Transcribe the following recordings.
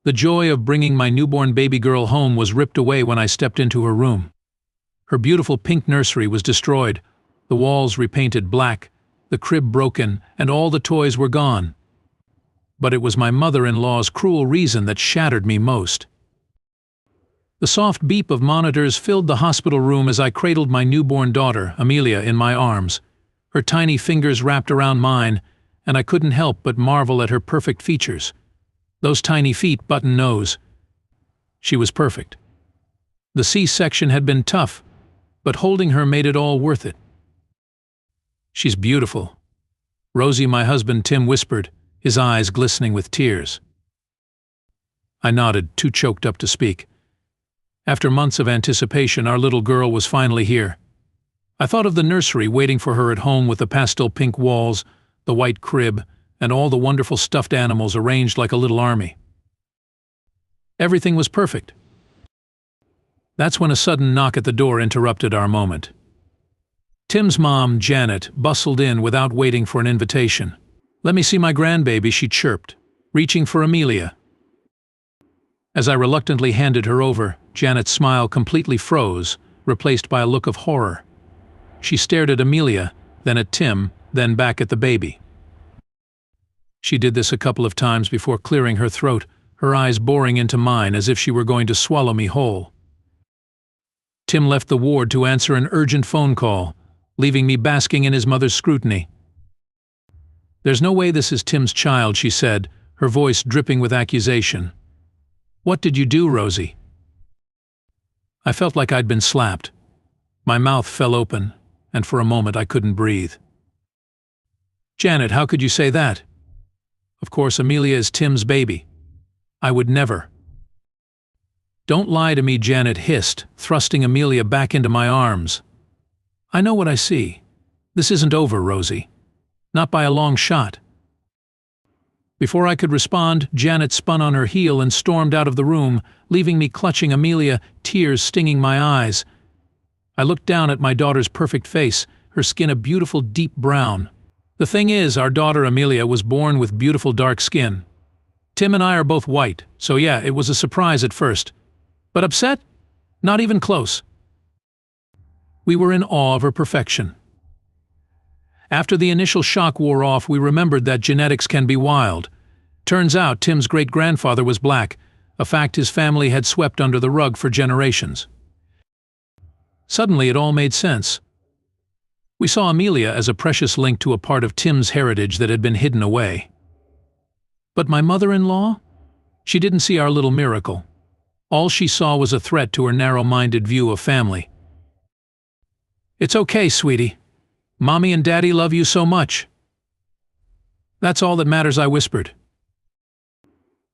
The joy of bringing my newborn baby girl home was ripped away when I stepped into her room. Her beautiful pink nursery was destroyed, the walls repainted black, the crib broken, and all the toys were gone. But it was my mother-in-law's cruel reason that shattered me most. The soft beep of monitors filled the hospital room as I cradled my newborn daughter, Amelia, in my arms. Her tiny fingers wrapped around mine, and I couldn't help but marvel at her perfect features. Those tiny feet, button nose. She was perfect. The C-section had been tough, but holding her made it all worth it. "She's beautiful," Rosie, my husband Tim, whispered, his eyes glistening with tears. I nodded, too choked up to speak. After months of anticipation, our little girl was finally here. I thought of the nursery waiting for her at home with the pastel pink walls, the white crib, and all the wonderful stuffed animals arranged like a little army. Everything was perfect. That's when a sudden knock at the door interrupted our moment. Tim's mom, Janet, bustled in without waiting for an invitation. "Let me see my grandbaby," she chirped, reaching for Amelia. As I reluctantly handed her over, Janet's smile completely froze, replaced by a look of horror. She stared at Amelia, then at Tim, then back at the baby. She did this a couple of times before clearing her throat, her eyes boring into mine as if she were going to swallow me whole. Tim left the ward to answer an urgent phone call, leaving me basking in his mother's scrutiny. "There's no way this is Tim's child," she said, her voice dripping with accusation. "What did you do, Rosie?" I felt like I'd been slapped. My mouth fell open, and for a moment I couldn't breathe. "Janet, how could you say that? Of course, Amelia is Tim's baby. I would never." "Don't lie to me," Janet hissed, thrusting Amelia back into my arms. "I know what I see. This isn't over, Rosie. Not by a long shot." Before I could respond, Janet spun on her heel and stormed out of the room, leaving me clutching Amelia, tears stinging my eyes. I looked down at my daughter's perfect face, her skin a beautiful deep brown. The thing is, our daughter Amelia was born with beautiful dark skin. Tim and I are both white, so yeah, it was a surprise at first. But upset? Not even close. We were in awe of her perfection. After the initial shock wore off, we remembered that genetics can be wild. Turns out Tim's great-grandfather was black, a fact his family had swept under the rug for generations. Suddenly it all made sense. We saw Amelia as a precious link to a part of Tim's heritage that had been hidden away. But my mother-in-law? She didn't see our little miracle. All she saw was a threat to her narrow-minded view of family. "It's okay, sweetie. Mommy and Daddy love you so much." "That's all that matters," I whispered.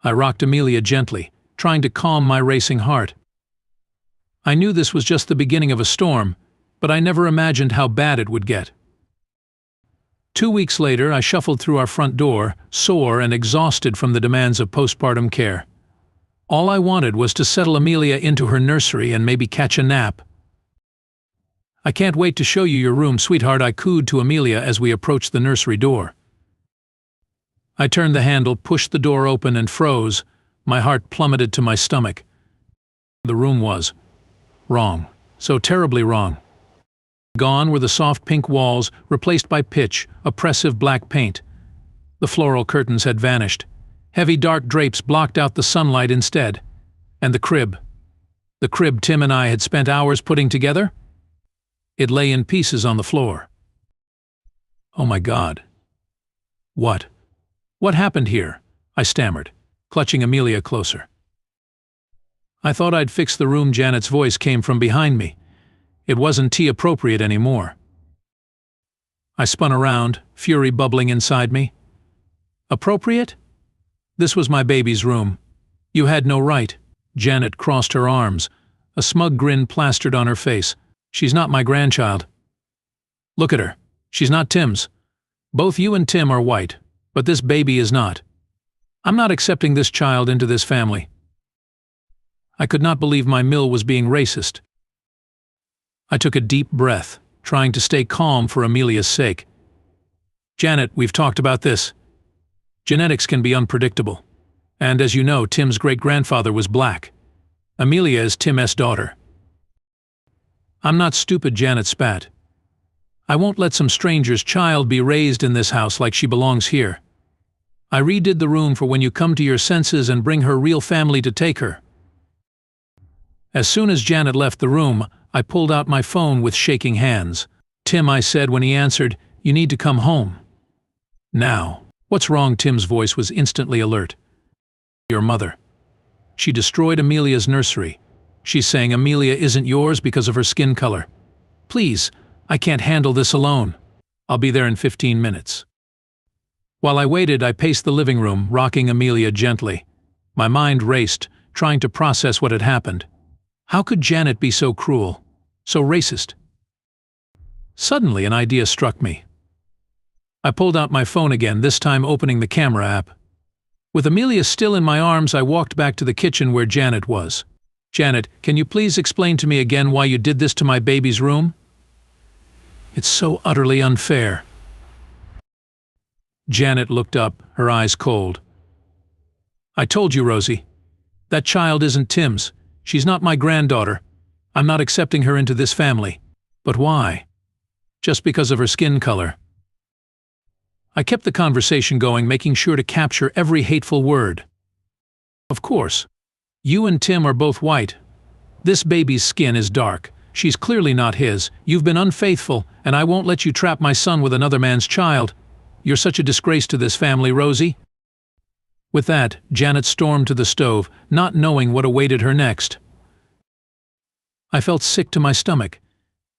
I rocked Amelia gently, trying to calm my racing heart. I knew this was just the beginning of a storm, but I never imagined how bad it would get. 2 weeks later, I shuffled through our front door, sore and exhausted from the demands of postpartum care. All I wanted was to settle Amelia into her nursery and maybe catch a nap. "I can't wait to show you your room, sweetheart," I cooed to Amelia as we approached the nursery door. I turned the handle, pushed the door open, and froze. My heart plummeted to my stomach. The room was wrong, so terribly wrong. Gone were the soft pink walls, replaced by pitch, oppressive black paint. The floral curtains had vanished. Heavy dark drapes blocked out the sunlight instead. And the crib Tim and I had spent hours putting together? It lay in pieces on the floor. "Oh my God. What? What happened here?" I stammered, clutching Amelia closer. "I thought I'd fix the room." Janet's voice came from behind me. It wasn't tea-appropriate anymore. I spun around, fury bubbling inside me. "Appropriate? This was my baby's room. You had no right." Janet crossed her arms, a smug grin plastered on her face. "She's not my grandchild. Look at her. She's not Tim's. Both you and Tim are white, but this baby is not. I'm not accepting this child into this family." I could not believe my mill was being racist. I took a deep breath, trying to stay calm for Amelia's sake. "Janet, we've talked about this. Genetics can be unpredictable. And as you know, Tim's great-grandfather was black. Amelia is Tim's daughter. I'm not stupid, Janet spat. I won't let some stranger's child be raised in this house like she belongs here. I redid the room for when you come to your senses and bring her real family to take her. As soon as Janet left the room, I pulled out my phone with shaking hands. Tim, I said when he answered, you need to come home. Now. What's wrong? Tim's voice was instantly alert. Your mother. She destroyed Amelia's nursery. She's saying Amelia isn't yours because of her skin color. Please, I can't handle this alone. I'll be there in 15 minutes. While I waited, I paced the living room, rocking Amelia gently. My mind raced, trying to process what had happened. How could Janet be so cruel, so racist? Suddenly, an idea struck me. I pulled out my phone again, this time opening the camera app. With Amelia still in my arms, I walked back to the kitchen where Janet was. Janet, can you please explain to me again why you did this to my baby's room? It's so utterly unfair. Janet looked up, her eyes cold. I told you, Rosie. That child isn't Tim's. She's not my granddaughter. I'm not accepting her into this family. But why? Just because of her skin color. I kept the conversation going, making sure to capture every hateful word. Of course. You and Tim are both white. This baby's skin is dark. She's clearly not his. You've been unfaithful, and I won't let you trap my son with another man's child. You're such a disgrace to this family, Rosie. With that, Janet stormed to the stove, not knowing what awaited her next. I felt sick to my stomach.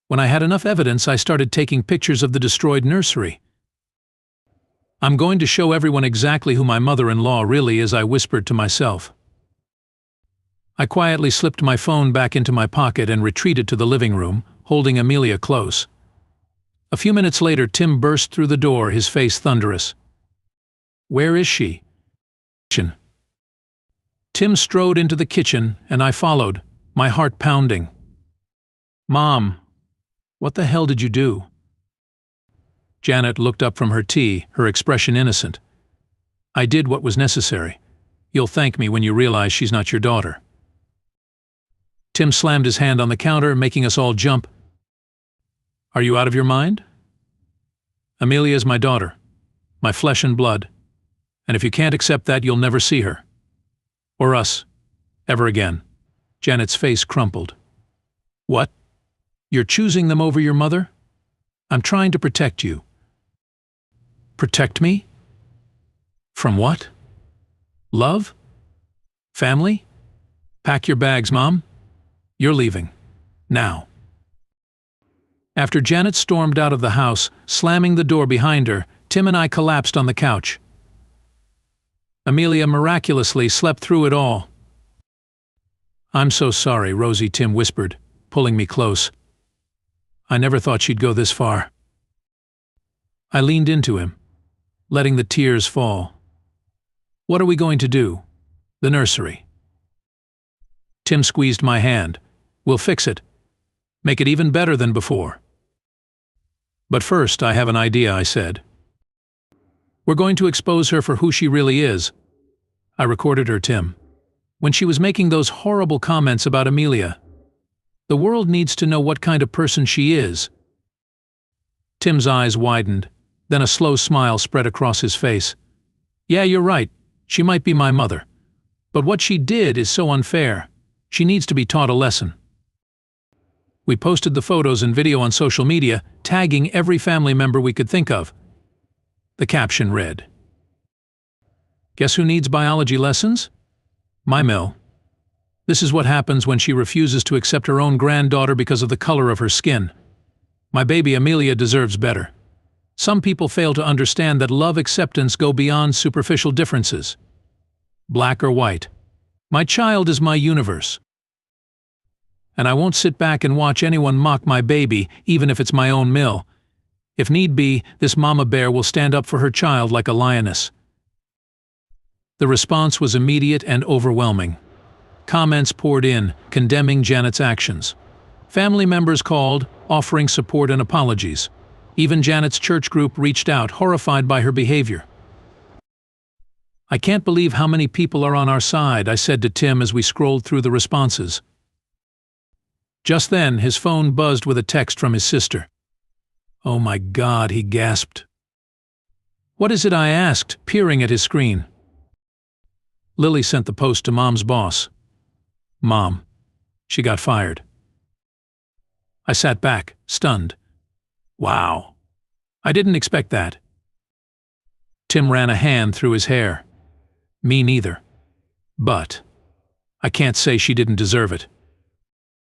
When I had enough evidence, I started taking pictures of the destroyed nursery. I'm going to show everyone exactly who my mother-in-law really is, I whispered to myself. I quietly slipped my phone back into my pocket and retreated to the living room, holding Amelia close. A few minutes later, Tim burst through the door, his face thunderous. Where is she? Tim strode into the kitchen, and I followed, my heart pounding. Mom, what the hell did you do? Janet looked up from her tea, her expression innocent. I did what was necessary. You'll thank me when you realize she's not your daughter. Tim slammed his hand on the counter, making us all jump. Are you out of your mind? Amelia is my daughter, my flesh and blood, and if you can't accept that, you'll never see her. Or us. Ever again. Janet's face crumpled. What? You're choosing them over your mother? I'm trying to protect you. Protect me? From what? Love? Family? Pack your bags, Mom. You're leaving. Now. After Janet stormed out of the house, slamming the door behind her, Tim and I collapsed on the couch. Amelia miraculously slept through it all. I'm so sorry, Rosie, Tim whispered, pulling me close. I never thought she'd go this far. I leaned into him, letting the tears fall. What are we going to do? The nursery. Tim squeezed my hand. We'll fix it. Make it even better than before. But first, I have an idea, I said. We're going to expose her for who she really is. I recorded her, Tim. When she was making those horrible comments about Amelia. The world needs to know what kind of person she is. Tim's eyes widened, then a slow smile spread across his face. Yeah, you're right. She might be my mother. But what she did is so unfair. She needs to be taught a lesson. We posted the photos and video on social media, tagging every family member we could think of. The caption read, Guess who needs biology lessons? My Mill. This is what happens when she refuses to accept her own granddaughter because of the color of her skin. My baby Amelia deserves better. Some people fail to understand that love acceptance go beyond superficial differences. Black or white. My child is my universe. And I won't sit back and watch anyone mock my baby, even if it's my own Mill. If need be, this mama bear will stand up for her child like a lioness. The response was immediate and overwhelming. Comments poured in, condemning Janet's actions. Family members called, offering support and apologies. Even Janet's church group reached out, horrified by her behavior. "I can't believe how many people are on our side," I said to Tim as we scrolled through the responses. Just then, his phone buzzed with a text from his sister. "Oh my God," he gasped. "What is it?" I asked, peering at his screen. "Lily sent the post to Mom's boss. Mom, she got fired." I sat back, stunned. Wow. I didn't expect that. Tim ran a hand through his hair. Me neither. But I can't say she didn't deserve it.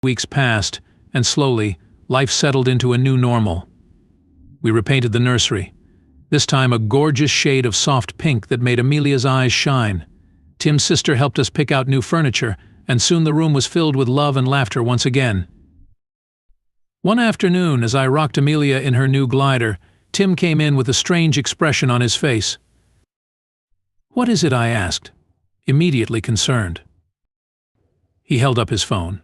Weeks passed, and slowly, life settled into a new normal. We repainted the nursery, this time a gorgeous shade of soft pink that made Amelia's eyes shine. Tim's sister helped us pick out new furniture, and soon the room was filled with love and laughter once again. One afternoon, as I rocked Amelia in her new glider, Tim came in with a strange expression on his face. "What is it?" I asked, immediately concerned. He held up his phone.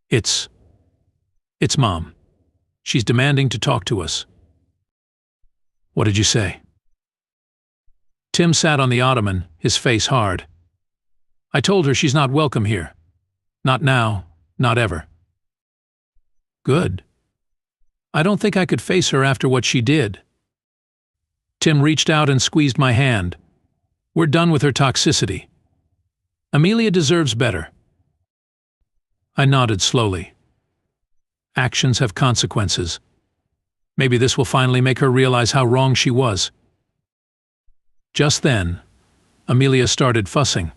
It's Mom. She's demanding to talk to us." "What did you say?" Tim sat on the ottoman, his face hard. "I told her she's not welcome here. Not now, not ever." "Good. I don't think I could face her after what she did." Tim reached out and squeezed my hand. "We're done with her toxicity. Amelia deserves better." I nodded slowly. Actions have consequences. Maybe this will finally make her realize how wrong she was. Just then, Amelia started fussing.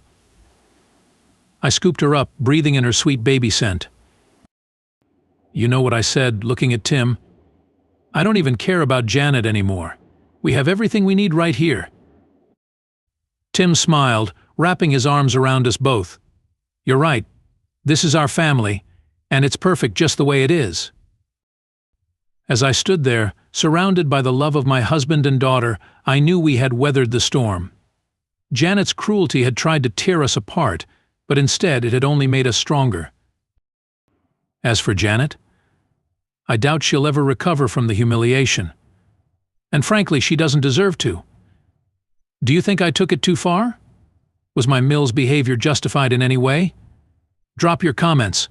I scooped her up, breathing in her sweet baby scent. "You know what I said," looking at Tim. "I don't even care about Janet anymore. We have everything we need right here." Tim smiled, wrapping his arms around us both. "You're right. This is our family, and it's perfect just the way it is." As I stood there, surrounded by the love of my husband and daughter, I knew we had weathered the storm. Janet's cruelty had tried to tear us apart, but instead it had only made us stronger. As for Janet, I doubt she'll ever recover from the humiliation. And frankly, she doesn't deserve to. Do you think I took it too far? Was my Mills behavior justified in any way? Drop your comments.